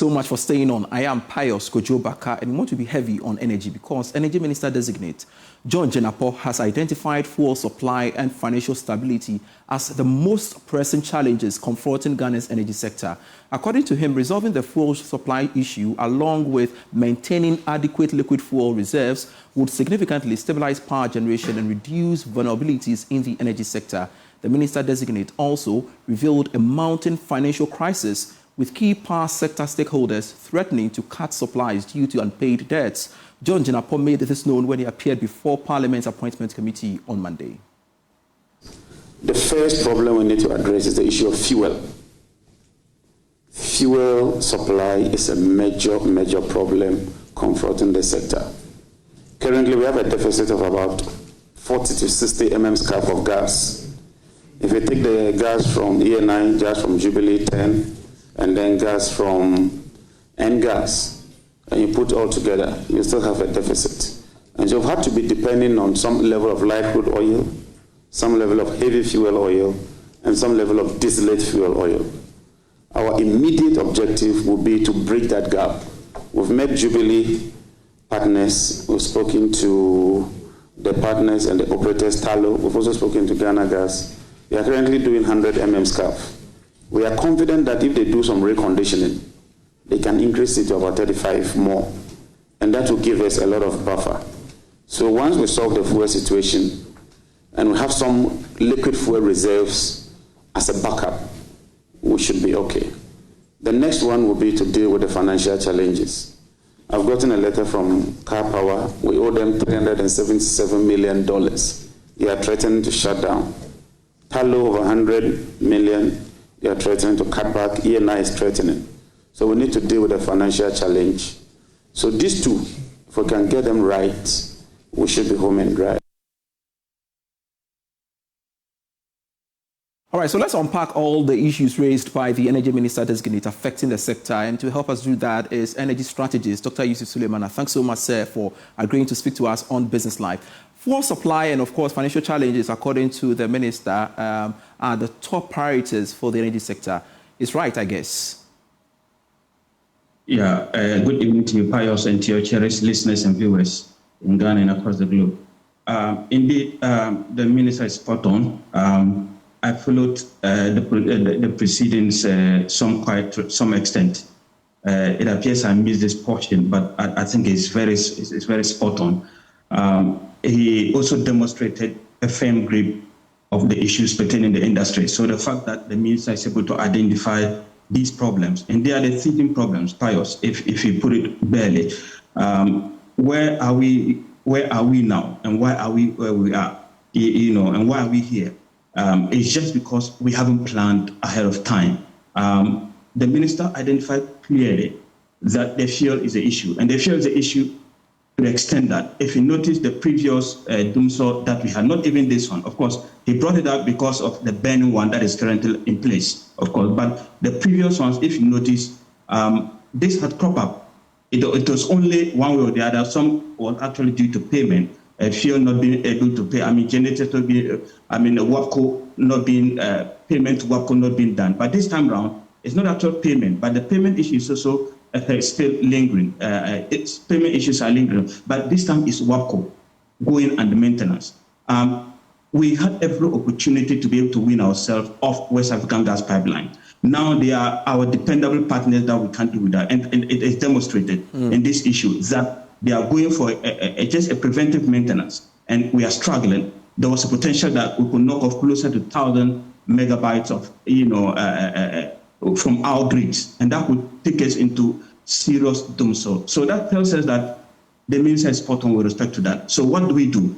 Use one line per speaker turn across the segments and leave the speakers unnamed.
so much for staying on. I am Pius Kojo-Baka, and we want to be heavy on energy because Energy Minister Designate John Jenapo has identified fuel supply and financial stability as the most pressing challenges confronting Ghana's energy sector. According to him, resolving the fuel supply issue along with maintaining adequate liquid fuel reserves would significantly stabilize power generation and reduce vulnerabilities in the energy sector. The Minister Designate also revealed a mounting financial crisis with key power sector stakeholders threatening to cut supplies due to unpaid debts. John Jenapo made this known when he appeared before Parliament's Appointments Committee on Monday.
The first problem we need to address is the issue of fuel. Fuel supply is a major problem confronting the sector. Currently, we have a deficit of about 40 to 60 mm of gas. If you take the gas from ENI, gas from Jubilee 10, and then gas from N-gas, and you put all together, you still have a deficit. And you've had to be depending on some level of light crude oil, some level of heavy fuel oil, and some level of distillate fuel oil. Our immediate objective will be to bridge that gap. We've met Jubilee partners, we've spoken to the partners and the operators, Talo, we've also spoken to Ghana Gas. They are currently doing 100 mm SCAF. We are confident that if they do some reconditioning, they can increase it to about 35 more, and that will give us a lot of buffer. So once we solve the fuel situation and we have some liquid fuel reserves as a backup, we should be okay. The next one will be to deal with the financial challenges. I've gotten a letter from Car Power. We owe them $377 million. They are threatening to shut down. Talo over 100 million. They are threatening to cut back. ENI is threatening. So we need to deal with the financial challenge. So these two, if we can get them right, we should be home and dry.
All right, so let's unpack all the issues raised by the Energy Minister Designate affecting the sector. And to help us do that is energy strategist, Dr. Yusuf Suleimana. Thanks so much, sir, for agreeing to speak to us on Business Live. Fuel supply and, of course, financial challenges, according to the minister, are the top priorities for the energy sector. It's right, I guess.
Yeah, good evening to you, Pius, and to your cherished listeners and viewers in Ghana and across the globe. Indeed, the minister is spot on. I followed the proceedings to some extent. It appears I missed this portion, but I think it's very spot on. He also demonstrated a firm grip of the issues pertaining to the industry. So the fact that the minister is able to identify these problems, and they are the teething problems, Pius, if you put it barely, where are we now, and why are we where we are, and why are we here? It's just because we haven't planned ahead of time. The minister identified clearly that the fuel is the issue, and the fuel is the issue to the extent that if you notice the previous DUMSO that we had, not even this one, of course, he brought it up because of the burning one that is currently in place, of course, but the previous ones, if you notice, this had cropped up. It was only one way or the other. Some was actually due to payment. Fuel not being able to pay, generators not being, WAPCO not being, payment to WAPCO not being done. But this time around, it's not actual payment, but the payment issue is also still lingering. Its payment issues are lingering, but this time it's WAPCO going under maintenance. We had every opportunity to be able to win ourselves off West African Gas Pipeline. Now they are our dependable partners that we can't do with that, and it is demonstrated in this issue that they are going for just a preventive maintenance, and we are struggling. There was a potential that we could knock off closer to 1,000 megabytes of, from our grids, and that would take us into serious doomsday. So that tells us that the minister is spot on with respect to that. So what do we do?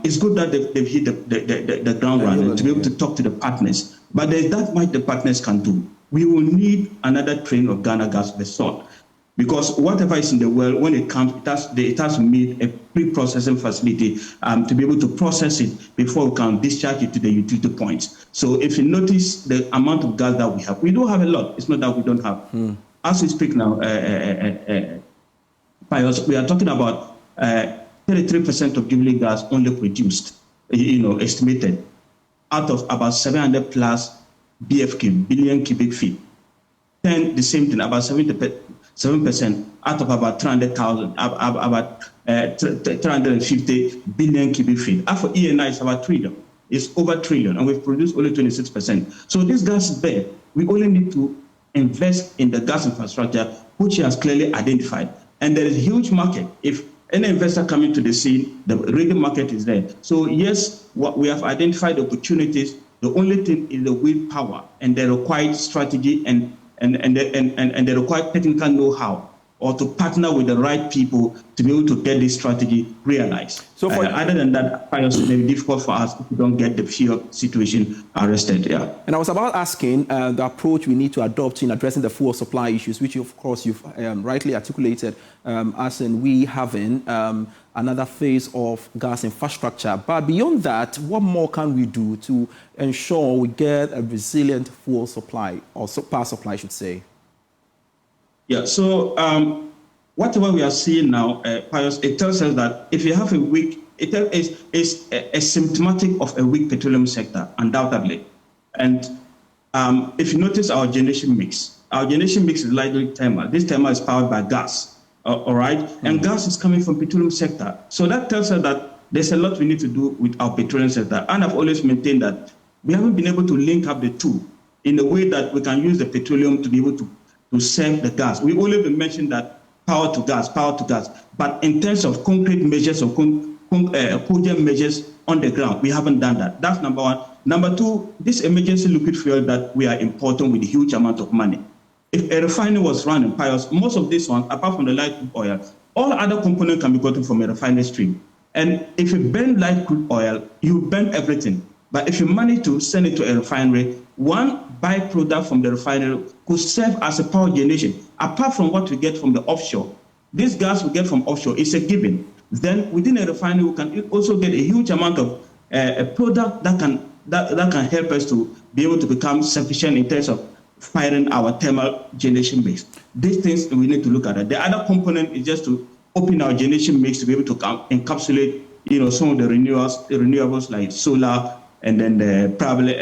It's good that they've hit the ground running to be able to talk to the partners, but there's that much the partners can do. We will need another train of Ghana Gas of the sort, because whatever is in the well, when it comes, it has to meet a pre-processing facility to be able to process it before we can discharge it to the utility points. So if you notice the amount of gas that we do have a lot. It's not that we don't have. As we speak now, Pius, we are talking about 33% of Jubilee gas only produced, estimated, out of about 700 plus BFK, billion cubic feet. spend the same thing, about 7% out of about 300,000, about 350 billion cubic feet. And for ENI, it's about trillion. It's over trillion, and we've produced only 26%. So this gas is there. We only need to invest in the gas infrastructure, which he has clearly identified. And there is a huge market. If any investor coming to the scene, the ready market is there. So yes, we have identified opportunities. The only thing is the willpower and the required strategy and the required technical know-how, or to partner with the right people to be able to get this strategy realized. So other than that, it may be difficult for us if we don't get the fuel situation arrested. Yeah.
And I was about asking the approach we need to adopt in addressing the fuel supply issues, which of course you've rightly articulated, as in we having another phase of gas infrastructure. But beyond that, what more can we do to ensure we get a resilient fuel supply, or power supply, I should say?
Yeah, so whatever we are seeing now, Pius, it tells us that if you have a weak, it is a symptomatic of a weak petroleum sector, undoubtedly. And if you notice our generation mix is largely thermal. This thermal is powered by gas, all right? Mm-hmm. And gas is coming from petroleum sector. So that tells us that there's a lot we need to do with our petroleum sector. And I've always maintained that we haven't been able to link up the two in a way that we can use the petroleum to be able to serve the gas. We only been mentioned that power to gas, but in terms of concrete measures or cogent measures on the ground, we haven't done that. That's number one. Number two, this emergency liquid fuel that we are importing with a huge amount of money. If a refinery was running, Pius, most of this one, apart from the light crude oil, all other components can be gotten from a refinery stream. And if you burn light crude oil, you burn everything. But if you manage to send it to a refinery, one byproduct from the refinery could serve as a power generation. Apart from what we get from the offshore, this gas we get from offshore is a given. Then within a refinery, we can also get a huge amount of a product that can help us to be able to become sufficient in terms of firing our thermal generation base. These things we need to look at. The other component is just to open our generation mix to be able to encapsulate, some of the renewables like solar, and then probably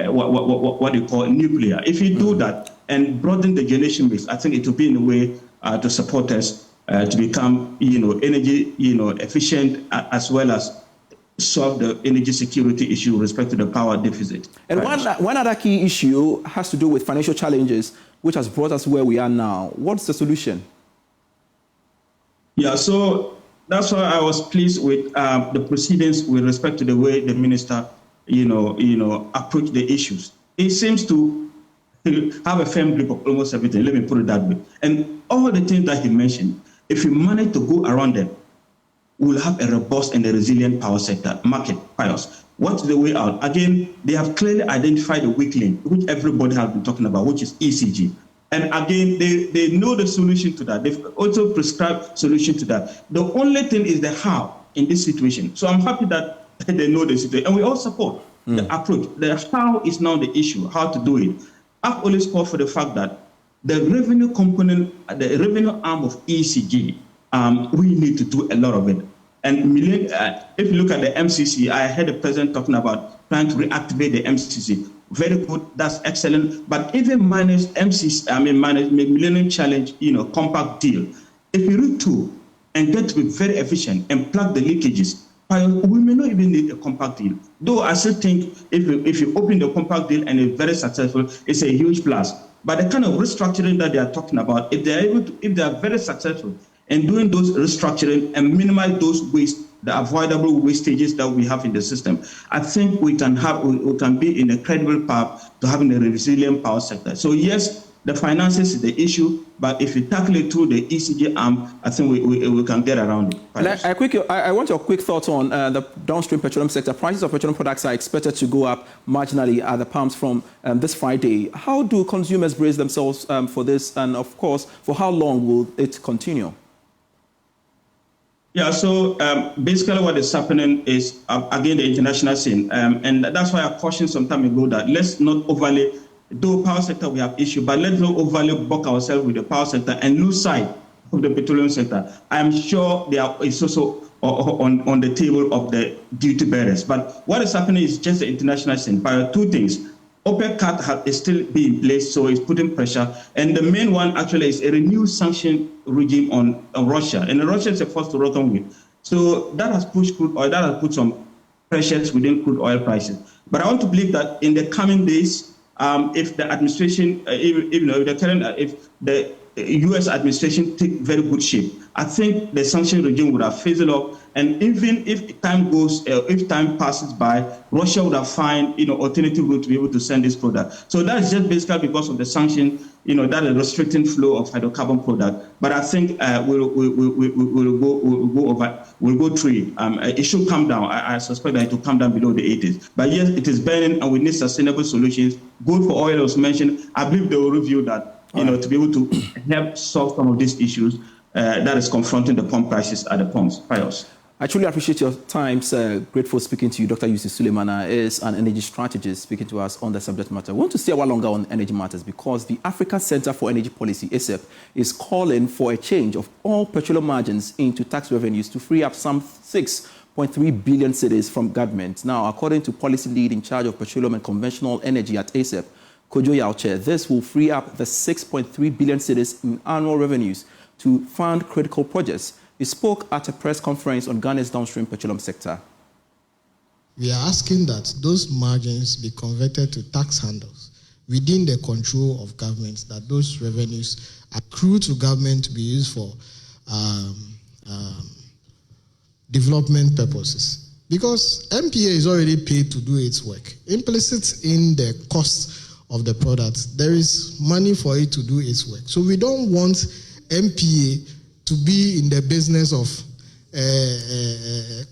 what you call nuclear. If you do that and broaden the generation mix, I think it will be in a way to support us to become, energy, efficient, as well as solve the energy security issue with respect to the power deficit.
And one other key issue has to do with financial challenges, which has brought us where we are now. What's the solution?
Yeah, so that's why I was pleased with the proceedings with respect to the way the minister, approached the issues. He seems to have a firm grip of almost everything. Let me put it that way. And all the things that he mentioned, if you manage to go around them, we'll have a robust and a resilient power sector market. Pius, what's the way out? Again, they have clearly identified a weak link, which everybody has been talking about, which is ECG. And again, they know the solution to that. They've also prescribed solution to that. The only thing is the how in this situation. So I'm happy that they know the situation. And we all support the approach. The how is now the issue, how to do it. I've always called for the fact that the revenue component, the revenue arm of ECG, we need to do a lot of it. And if you look at the MCC, I heard the president talking about trying to reactivate the MCC. Very good, that's excellent. But even manage MCC, manage Millennium Challenge, compact deal. If you read through and get to be very efficient and plug the leakages, we may not even need a compact deal. Though I still think if you open the compact deal and it's very successful, it's a huge plus. But the kind of restructuring that they are talking about, if they are very successful in doing those restructuring and minimize those waste, the avoidable wastages that we have in the system, I think we can be in a credible path to having a resilient power sector. So yes, the finances is the issue, but if you tackle it through the ECG arm, I think we can get around it.
I want your quick thoughts on the downstream petroleum sector. Prices of petroleum products are expected to go up marginally at the pumps from this Friday. How do consumers brace themselves for this? And of course, for how long will it continue?
Yeah, so basically what is happening is, again, the international scene. And that's why I cautioned some time ago that let's not overly, though power sector we have issue, but let's not overly book ourselves with the power sector and lose sight of the petroleum sector. I'm sure it's also on the table of the duty bearers. But what is happening is just the international scene. But two things. OPEC cut is still being in place, so it's putting pressure. And the main one actually is a renewed sanction regime on Russia. And Russia is a force to reckon with. So that has pushed crude oil, that has put some pressures within crude oil prices. But I want to believe that in the coming days, if the administration, if the U.S. administration take very good shape, I think the sanction regime would have fizzled off. And even if time passes by, Russia would have found alternative route to be able to send this product. So that's just basically because of the sanction, that is restricting flow of hydrocarbon product. But I think we'll go through it. It should come down. I suspect that it will come down below the 80s. But yes, it is burning, and we need sustainable solutions. Good for oil was mentioned. I believe they will review that, to be able to help solve some of these issues that is confronting the pump prices at the pumps. Pius.
I truly appreciate your time, sir. Grateful speaking to you. Dr. Yusuf Suleimana is an energy strategist speaking to us on the subject matter. We want to stay a while longer on energy matters because the African Center for Energy Policy, ACEP, is calling for a change of all petroleum margins into tax revenues to free up some 6.3 billion cedis from government. Now, according to policy lead in charge of petroleum and conventional energy at ACEP, Kojo Yauche, this will free up the 6.3 billion cedis in annual revenues to fund critical projects. He spoke at a press conference on Ghana's downstream petroleum sector.
We are asking that those margins be converted to tax handles within the control of government, that those revenues accrue to government to be used for development purposes. Because MPA is already paid to do its work. Implicit in the cost of the product, there is money for it to do its work. So we don't want MPA to be in the business of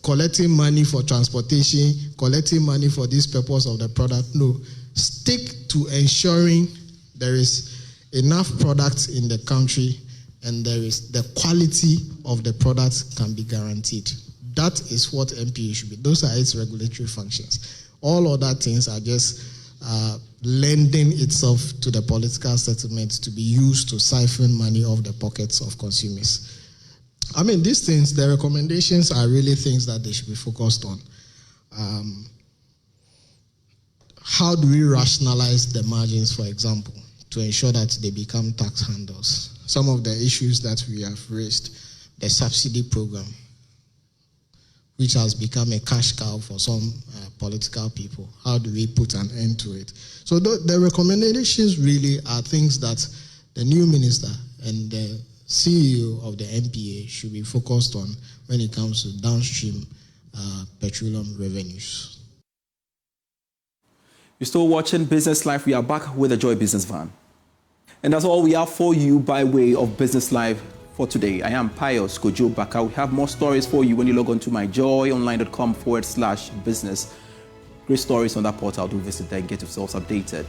collecting money for transportation, collecting money for this purpose of the product. No, stick to ensuring there is enough product in the country and there is the quality of the product can be guaranteed. That is what MPA should be. Those are its regulatory functions. All other things are just lending itself to the political settlement to be used to siphon money off the pockets of consumers. I mean, these things, the recommendations are really things that they should be focused on. How do we rationalize the margins, for example, to ensure that they become tax handles? Some of the issues that we have raised, the subsidy program, which has become a cash cow for some political people. How do we put an end to it? So the recommendations really are things that the new minister and the CEO of the MPA should be focused on when it comes to downstream petroleum revenues.
You're still watching Business Live. We are back with the Joy Business Van. And that's all we have for you by way of Business Live for today. I am Pius Kojo Baka. We have more stories for you when you log on to myjoyonline.com/business. Great stories on that portal. Do visit there and get yourselves updated.